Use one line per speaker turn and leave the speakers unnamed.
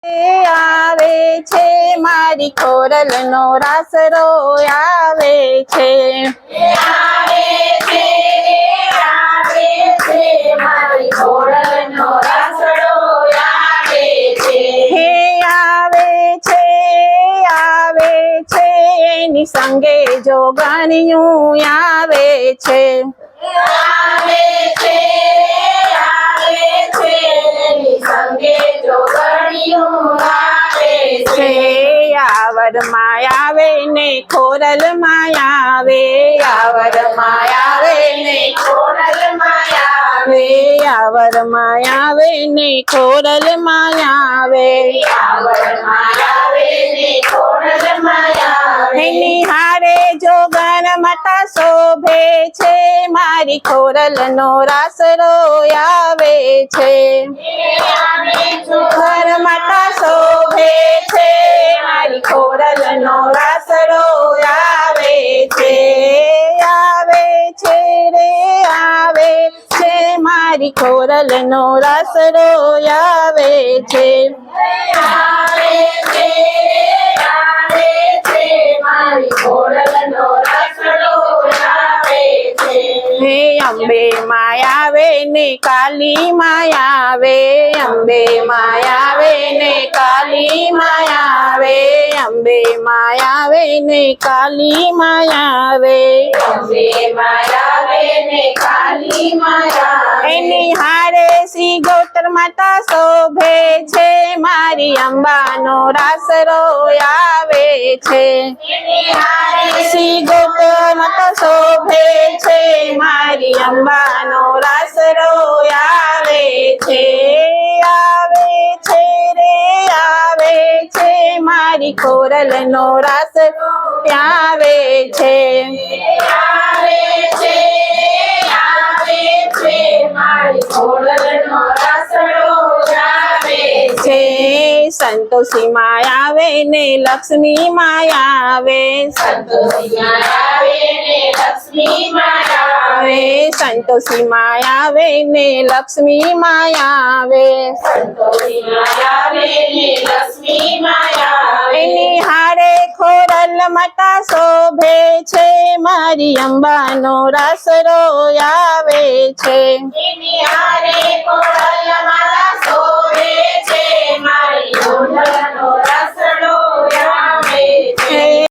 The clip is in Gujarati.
આવે છે મારી ખોરલનો રાસરો આવે છે
મારી ખોરલનો રાસડો આવે છે
હે આવે છે એની સંગે જોગણિયું આવે છે
એની સંગે જોગણિયું આવે છે
આવરમાં આવે ને ખોરલમાં આવે આવરમાં આવે ને
ખોરલમાં
આવે આવરમાં આવે ને ખોરલમાં આવે
આવરમાં આવે ને ખોરલમાં આવે
એની હારે જોગણ માતા શોભે છે મારી ખોરલનો રાસરો આવે છે ઘર માતા શોભે છે મારી ખોરલનો રાસરો આવે છે મારી ખોરલનો રાસરો આવે છે
મારી ખોરલનો રાસડો આવે છે
હે અંબે માયા આવે ને કાલી માયા આવે અંબે માયા આવે ને કાલી માયા આવે અંબે માયા આવે ને કાલી માયા આવે
અંબે માયા આવે ને કાલી માયા
એની હારે શ્રી ગૌતર માતા શોભે છે મારી અંબાનો રાસરો આવે છે શ્રી ગૌતર માતા શોભે છે મારી અંબાનો રાસરો આવે છે મારી ખોરલનો રાસરો આવે છે
મારી ખોરલનો રાસડો આવે
છે સંતોષી માયા આવે ને લક્ષ્મી માયા આવે
સંતોષી માયા આવે ને લક્ષ્મી માયા
આવે સંતોષી માયા આવે ને લક્ષ્મી માયા આવે
સંતોષી માયા આવે ને લક્ષ્મી માયા
એની હારે ખોરલ માતા શોભે છે મારી અંબાનો રાસરો આવે છે
એની હારે ખોરલ માતા શોભે છે મારી ખોરલ